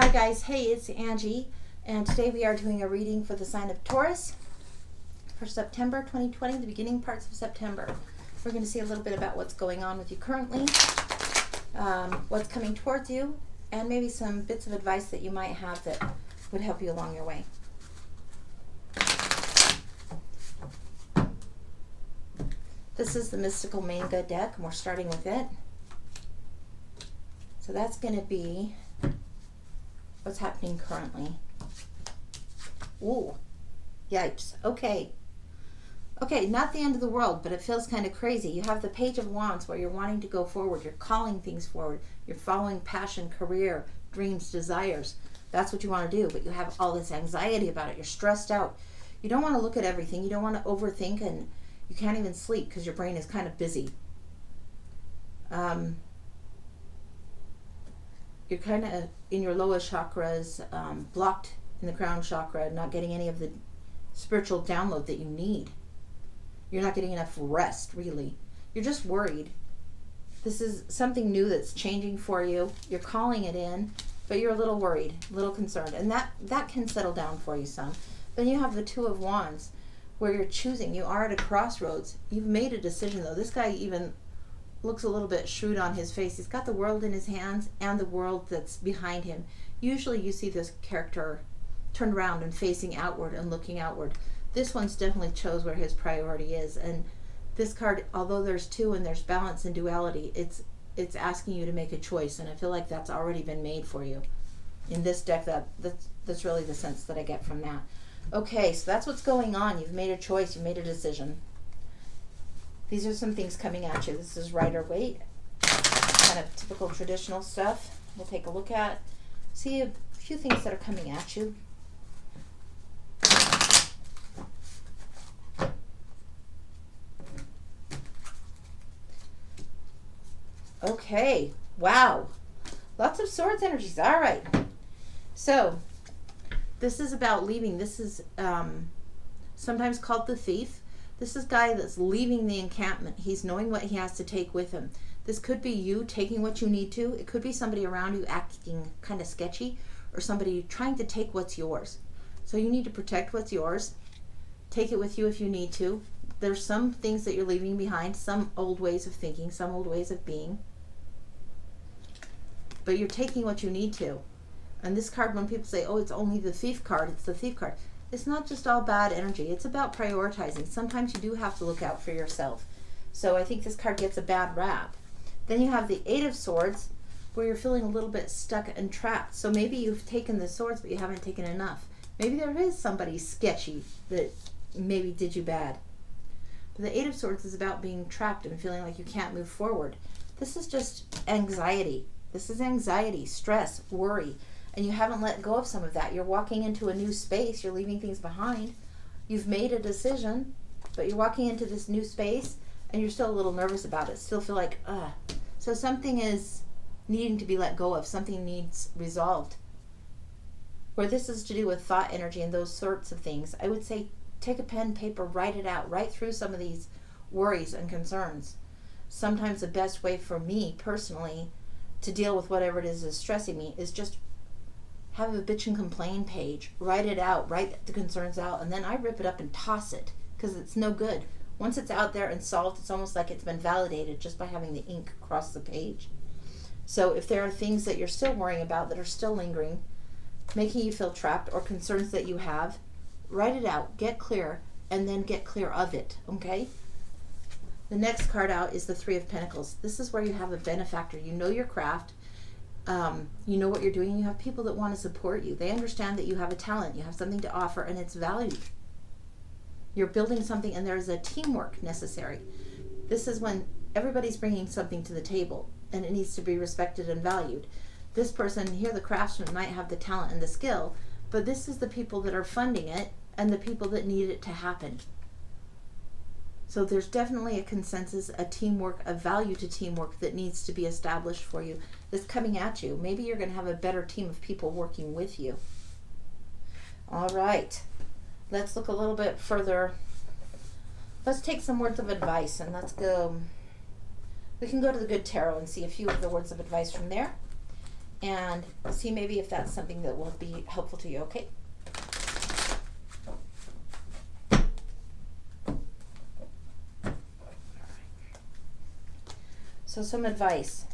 Hi guys, hey, it's Angie, and today we are doing a reading for the sign of Taurus for September 2020, the beginning parts of September. We're going to see a little bit about what's going on with you currently, what's coming towards you, and maybe some bits of advice that you might have that would help you along your way. This is the Mystical Manga deck, and we're starting with it. So that's going to be what's happening currently. Ooh, yipes. Okay, not the end of the world, but it feels kind of crazy. You have the Page of Wands where you're wanting to go forward. You're calling things forward. You're following passion, career, dreams, desires. That's what you want to do, but you have all this anxiety about it. You're stressed out. You don't want to look at everything. You don't want to overthink, and you can't even sleep because your brain is kind of busy. You're kind of in your lowest chakras, blocked in the crown chakra, not getting any of the spiritual download that you need. You're not getting enough rest, really. You're just worried. This is something new that's changing for you. You're calling it in, but you're a little worried, a little concerned. And that can settle down for you some. Then you have the Two of Wands, where you're choosing. You are at a crossroads. You've made a decision, though. This guy even looks a little bit shrewd on his face. He's got the world in his hands and the world that's behind him. Usually you see this character turned around and facing outward and looking outward. This one's definitely chose where his priority is. And this card, although there's two and there's balance and duality, it's asking you to make a choice. And I feel like that's already been made for you. In this deck, that's really the sense that I get from that. Okay, so that's what's going on. You've made a choice. You made a decision. These are some things coming at you. This is Rider Waite, kind of typical traditional stuff. We'll take a look at, see a few things that are coming at you. Okay, wow. Lots of swords energies. All right. So this is about leaving. This is sometimes called the thief. This is a guy that's leaving the encampment. He's knowing what he has to take with him. This could be you taking what you need to. It could be somebody around you acting kind of sketchy, or somebody trying to take what's yours. So you need to protect what's yours. Take it with you if you need to. There's some things that you're leaving behind, some old ways of thinking, some old ways of being. But you're taking what you need to. And this card, when people say, oh, it's only the thief card, it's the thief card. It's not just all bad energy. It's about prioritizing. Sometimes you do have to look out for yourself. So I think this card gets a bad rap. Then you have the Eight of Swords, where you're feeling a little bit stuck and trapped. So maybe you've taken the swords, but you haven't taken enough. Maybe there is somebody sketchy that maybe did you bad. But the Eight of Swords is about being trapped and feeling like you can't move forward. This is just anxiety. This is anxiety, stress, worry. And you haven't let go of some of that. You're walking into a new space. You're leaving things behind. You've made a decision, but you're walking into this new space and you're still a little nervous about it. Still feel like, ugh. So something is needing to be let go of. Something needs resolved. Where this is to do with thought energy and those sorts of things, I would say take a pen, paper, write it out. Write through some of these worries and concerns. Sometimes the best way for me personally to deal with whatever it is stressing me is just have a bitch and complain page, write it out, write the concerns out, and then I rip it up and toss it because it's no good. Once it's out there and solved, it's almost like it's been validated just by having the ink cross the page. So if there are things that you're still worrying about that are still lingering, making you feel trapped, or concerns that you have, write it out, get clear, and then get clear of it, okay? The next card out is the Three of Pentacles. This is where you have a benefactor. You know your craft. You know what you're doing. You have people that want to support you. They understand that you have a talent, you have something to offer, and it's valued. You're building something and there's a teamwork necessary. This is when everybody's bringing something to the table and it needs to be respected and valued. This person here, the craftsman, might have the talent and the skill, but this is the people that are funding it and the people that need it to happen. So there's definitely a consensus, a teamwork, a value to teamwork that needs to be established for you that's coming at you. Maybe you're going to have a better team of people working with you. All right. Let's look a little bit further. Let's take some words of advice and let's go. We can go to the Good Tarot and see a few of the words of advice from there. and see maybe if that's something that will be helpful to you, okay? So some advice.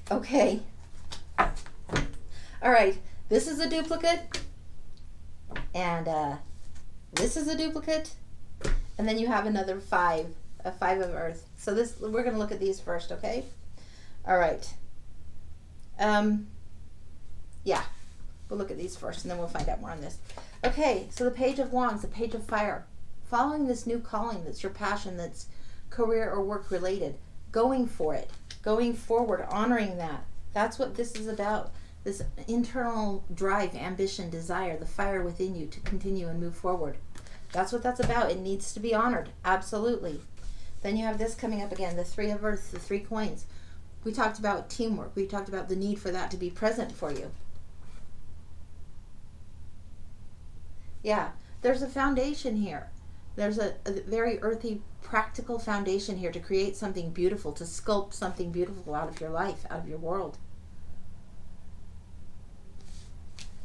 Okay. All right. This is a duplicate. And this is a duplicate. And then you have another 5, a 5 of earth. So this, we're going to look at these first, okay? All right. Yeah. We'll look at these first, and then we'll find out more on this. Okay, so the Page of Wands, the Page of Fire. Following this new calling that's your passion, that's career or work related. Going for it. Going forward, honoring that. That's what this is about. This internal drive, ambition, desire, the fire within you to continue and move forward. That's what that's about. It needs to be honored. Absolutely. Then you have this coming up again, the 3 of Earth, the 3 coins. We talked about teamwork. We talked about the need for that to be present for you. Yeah, there's a foundation here. There's a very earthy, practical foundation here to create something beautiful, to sculpt something beautiful out of your life, out of your world.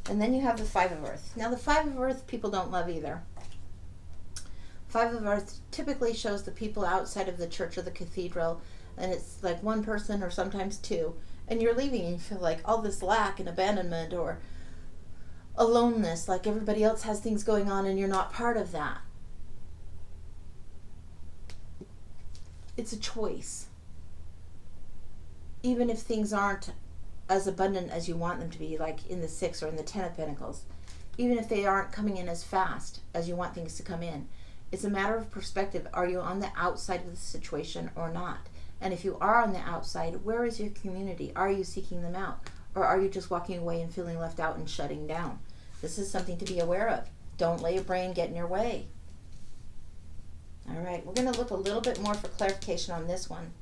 And then you have the 5 of Earth. Now the 5 of Earth people don't love either. 5 of Earth typically shows the people outside of the church or the cathedral, and it's like one person or sometimes 2, and you're leaving and you feel like all this lack and abandonment or aloneness, like everybody else has things going on and you're not part of that. It's a choice. Even if things aren't as abundant as you want them to be, like in the 6 or in the 10 of Pentacles, even if they aren't coming in as fast as you want things to come in, it's a matter of perspective. Are you on the outside of the situation or not? And if you are on the outside, where is your community? Are you seeking them out? Or are you just walking away and feeling left out and shutting down? This is something to be aware of. Don't let your brain get in your way. All right, we're going to look a little bit more for clarification on this one,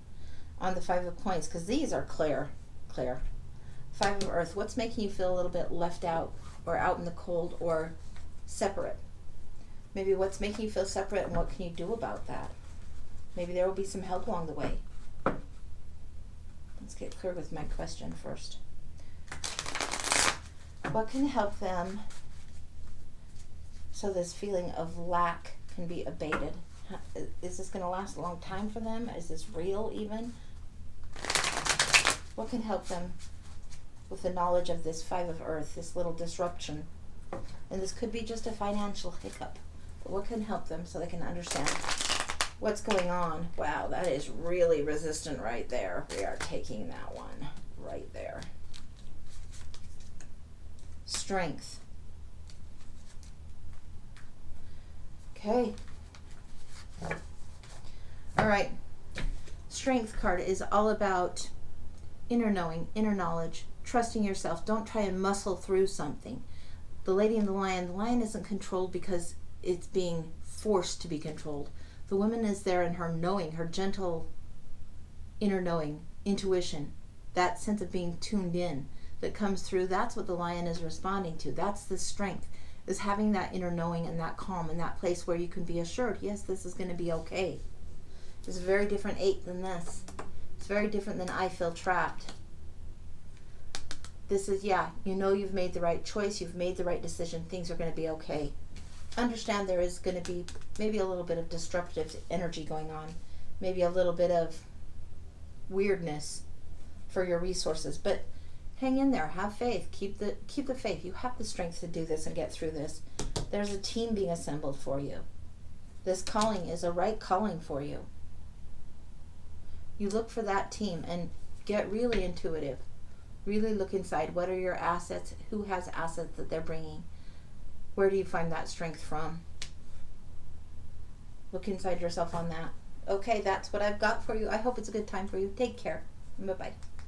on the 5 of Coins, because these are clear. 5 of Earth, what's making you feel a little bit left out or out in the cold or separate? Maybe what's making you feel separate and what can you do about that? Maybe there will be some help along the way. Let's get clear with my question first. What can help them so this feeling of lack can be abated? Is this going to last a long time for them? Is this real even? What can help them with the knowledge of this 5 of Earth, this little disruption? And this could be just a financial hiccup. But what can help them so they can understand what's going on? Wow, that is really resistant right there. We are taking that one right there. Strength. Okay. All right. Strength card is all about inner knowing, inner knowledge, trusting yourself. Don't try and muscle through something. The Lady and the Lion isn't controlled because it's being forced to be controlled. The woman is there in her knowing, her gentle inner knowing, intuition, that sense of being tuned in that comes through. That's what the lion is responding to. That's the strength, is having that inner knowing and that calm and that place where you can be assured, yes, this is going to be okay. It's a very different 8 than this. It's very different than I feel trapped. This is, yeah, you know you've made the right choice, you've made the right decision, things are going to be okay. Understand there is going to be maybe a little bit of disruptive energy going on, maybe a little bit of weirdness for your resources, but hang in there, have faith, keep the faith. You have the strength to do this and get through this. There's a team being assembled for you. This calling is a right calling for you. You look for that team and get really intuitive. Really look inside. What are your assets? Who has assets that they're bringing? Where do you find that strength from? Look inside yourself on that. Okay, that's what I've got for you. I hope it's a good time for you. Take care. Bye-bye.